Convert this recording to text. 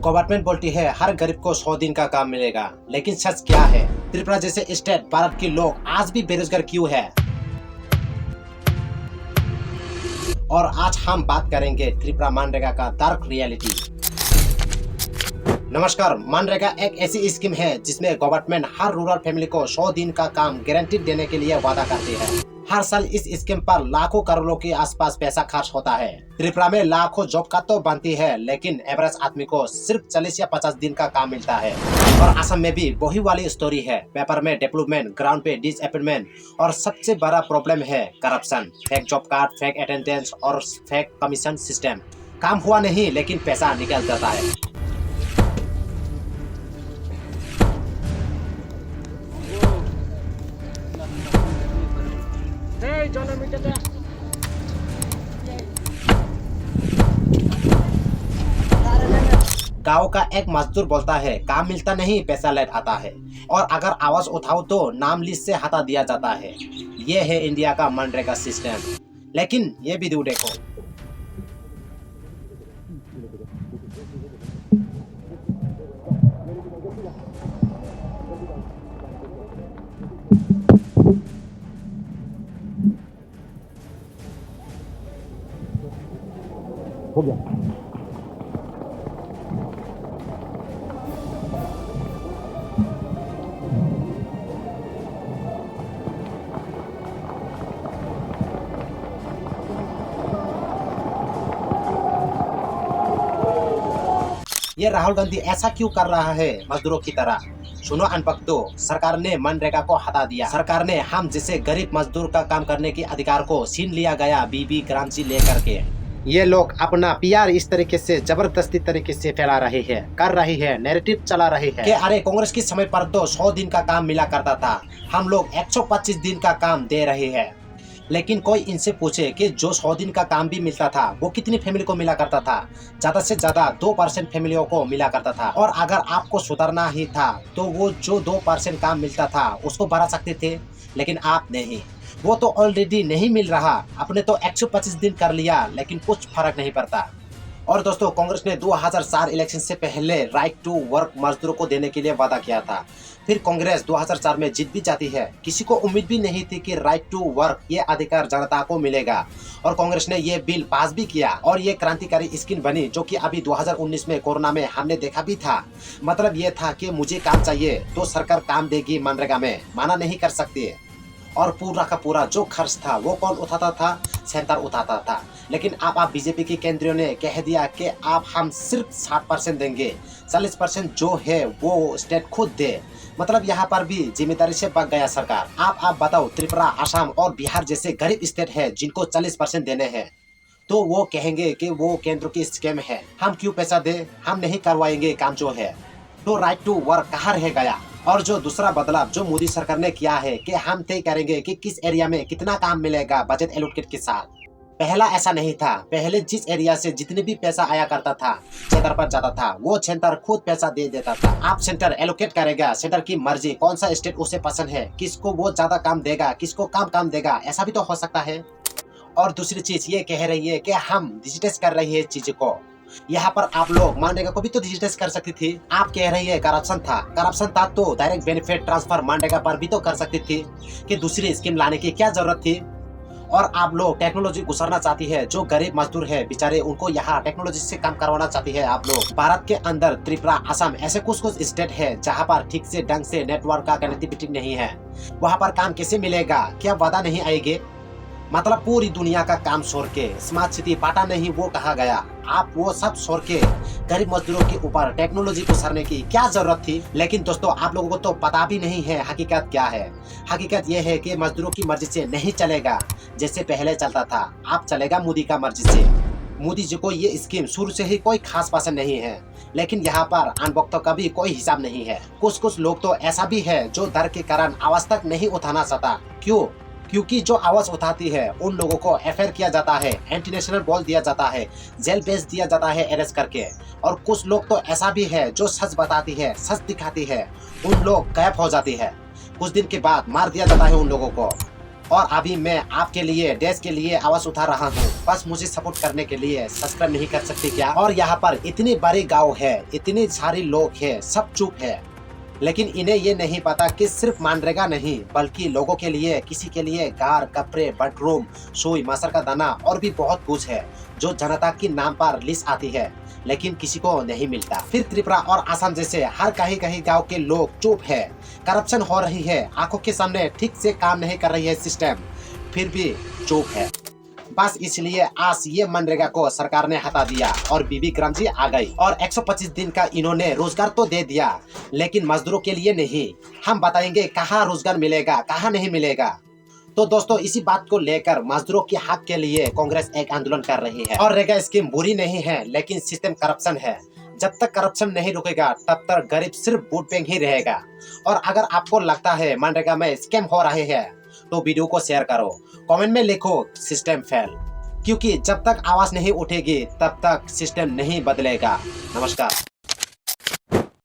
Government बोलती है हर गरीब को 100 दिन का काम मिलेगा, लेकिन सच क्या है? त्रिपुरा जैसे स्टेट भारत के लोग आज भी बेरोजगार क्यों है? और आज हम बात करेंगे त्रिपुरा मनरेगा का डार्क रियलिटी। नमस्कार। मनरेगा एक ऐसी स्कीम है जिसमें गवर्नमेंट हर रूरल फैमिली को 100 दिन का काम गारंटीड देने के लिए वादा करती है। हर साल इस स्कीम पर लाखों करोड़ों के आसपास पैसा खर्च होता है। त्रिपुरा में लाखों जॉब कार्ड तो बनती है, लेकिन एवरेज आदमी को सिर्फ 40 या 50 दिन का काम मिलता है। और असम में भी वही वाली स्टोरी है। पेपर में डेवलपमेंट, ग्राउंड पे डिसअपॉइंटमेंट और सबसे बड़ा प्रॉब्लम है corruption, fake job card, fake attendance और फेक कमीशन सिस्टम। काम हुआ नहीं, लेकिन पैसा निकल जाता है। गांव का एक मजदूर बोलता है काम मिलता नहीं, पैसा लेट आता है, और अगर आवाज उठाओ तो नाम लिस्ट से हटा दिया जाता है। ये है इंडिया का मनरेगा सिस्टम। लेकिन ये वीडियो देखो। हो गया। ये राहुल गांधी ऐसा क्यों कर रहा है मजदूरों की तरह? सुनो अनपढ़ों, सरकार ने मनरेगा को हटा दिया। सरकार ने हम जैसे गरीब मजदूर का काम करने के अधिकार को छीन लिया गया बीबी ग्रामजी लेकर के। ये लोग अपना पीआर इस तरीके से जबरदस्ती तरीके से फैला रहे हैं, कर रही है, नैरेटिव चला रही है कि अरे कांग्रेस के समय पर तो 100 दिन का काम मिला करता था, हम लोग 125 दिन का काम दे रहे हैं। लेकिन कोई इनसे पूछे कि जो 100 दिन का काम भी मिलता था वो कितनी फैमिली को मिला करता था? ज्यादा से ज्यादा 2% फैमिलियों को मिला करता था। और अगर आपको सुधरना ही था तो वो जो 2% काम मिलता था उसको बढ़ा सकते थे, लेकिन आप नहीं। वो तो ऑलरेडी नहीं मिल रहा, आपने तो 125 दिन कर लिया, लेकिन कुछ फर्क नहीं पड़ता। और दोस्तों, कांग्रेस ने 2004 इलेक्शन से पहले राइट टू वर्क मजदूरों को देने के लिए वादा किया था। फिर कांग्रेस 2004 में जीत भी जाती है। किसी को उम्मीद भी नहीं थी कि राइट टू वर्क ये अधिकार जनता को मिलेगा, और कांग्रेस ने ये बिल पास भी किया और ये क्रांतिकारी स्कीम बनी, जो कि अभी 2019 में कोरोना में हमने देखा भी था। मतलब ये था कि मुझे काम चाहिए तो सरकार काम देगी मनरेगा में, मना नहीं कर सकती। और पूरा का पूरा जो खर्च था वो कौन उठाता था? सेंटर उठाता था। लेकिन अब आप बीजेपी के केंद्रीय ने कह दिया कि आप हम सिर्फ 60% देंगे, 40% जो है वो स्टेट खुद दे। मतलब यहाँ पर भी जिम्मेदारी से भाग गया सरकार। आप बताओ, त्रिपुरा, असम और बिहार जैसे गरीब स्टेट है जिनको 40% देने हैं, तो वो कहेंगे कि वो केंद्र की स्कीम है, हम क्यों पैसा दे, हम नहीं करवाएंगे काम जो है। तो राइट टू वर्क कहाँ रह गया? और जो दूसरा बदलाव जो मोदी सरकार ने किया है कि हम तय करेंगे कि किस एरिया में कितना काम मिलेगा बजट एलोकेट के साथ। पहला ऐसा नहीं था। पहले जिस एरिया से जितने भी पैसा आया करता था सेंटर पर जाता था, वो सेंटर खुद पैसा दे देता था। आप सेंटर एलोकेट करेगा, सेंटर की मर्जी, कौन सा स्टेट उसे पसंद है, किसको वो ज्यादा काम देगा, किसको काम देगा, ऐसा भी तो हो सकता है। और दूसरी चीज ये कह रही है कि हम डिजिटाइज कर रही है चीज को। यहाँ पर आप लोग मनरेगा को भी तो डिजिटाइज कर सकती थी। आप कह रही है करप्शन था तो डायरेक्ट बेनिफिट ट्रांसफर मनरेगा पर भी तो कर सकती थी, कि दूसरी स्कीम लाने की क्या जरूरत थी? और आप लोग टेक्नोलॉजी घुसरना चाहती है। जो गरीब मजदूर है बेचारे, उनको यहाँ टेक्नोलॉजी से काम करवाना चाहती है आप लोग। भारत के अंदर त्रिपुरा, असम ऐसे कुछ स्टेट है जहाँ पर ठीक से ढंग से नेटवर्क का कनेक्टिविटी नहीं है। वहाँ पर काम कैसे मिलेगा? क्या वादा नहीं आएंगे? मतलब पूरी दुनिया का काम छोड़ के स्मार्ट सिटी पाटा नहीं वो कहा गया, आप वो सब छोड़ के गरीब मजदूरों के ऊपर टेक्नोलॉजी को सरने की क्या जरूरत थी? लेकिन दोस्तों, आप लोगों को तो पता भी नहीं है हकीकत क्या है। हकीकत ये है कि मजदूरों की मर्जी से नहीं चलेगा जैसे पहले चलता था, अब चलेगा मोदी का मर्जी से। मोदी जी को ये स्कीम शुरू से ही कोई खास पसंद नहीं है, लेकिन यहाँ पर अनभक्तों का भी कोई हिसाब नहीं है। कुछ लोग तो ऐसा भी है जो डर के कारण आवाज तक नहीं उठाना चाहता। क्यों? क्योंकि जो आवाज उठाती है उन लोगों को एफआईआर किया जाता है, एंटी नेशनल बोल दिया जाता है, जेल भेज दिया जाता है अरेस्ट करके। और कुछ लोग तो ऐसा भी है जो सच बताती है, सच दिखाती है, उन लोग गायब हो जाती है, कुछ दिन के बाद मार दिया जाता है उन लोगों को। और अभी मैं आपके लिए देश के लिए आवाज उठा रहा हूँ। बस मुझे सपोर्ट करने के लिए सब्सक्राइब नहीं कर सकते क्या? और यहाँ पर इतने बड़े गाँव है, इतने सारे लोग हैं, सब चुप है, लेकिन इन्हें ये नहीं पता कि सिर्फ मनरेगा नहीं बल्कि लोगों के लिए, किसी के लिए घर, कपड़े, बेडरूम, सुई, मसर का दाना और भी बहुत कुछ है जो जनता की नाम पर लिस्ट आती है, लेकिन किसी को नहीं मिलता। फिर त्रिपुरा और असम जैसे हर कहीं कहीं गांव के लोग चुप है, करप्शन हो रही है, आंखों के सामने ठीक से काम नहीं कर रही है सिस्टम, फिर भी चुप है। बस इसलिए आज ये मनरेगा को सरकार ने हटा दिया और बीबी ग्राम जी आ गई और 125 दिन का इन्होंने रोजगार तो दे दिया, लेकिन मजदूरों के लिए नहीं। हम बताएंगे कहाँ रोजगार मिलेगा, कहाँ नहीं मिलेगा। तो दोस्तों, इसी बात को लेकर मजदूरों के हक के लिए कांग्रेस एक आंदोलन कर रही है। और रेगा स्कीम बुरी नहीं है, लेकिन सिस्टम करप्शन है। जब तक करप्शन नहीं रुकेगा तब तक गरीब सिर्फ वोट बैंक ही रहेगा। और अगर आपको लगता है मनरेगा में स्कैम हो रहे हैं तो वीडियो को शेयर करो, कमेंट में लिखो सिस्टम फेल, क्योंकि जब तक आवाज नहीं उठेगी तब तक सिस्टम नहीं बदलेगा। नमस्कार।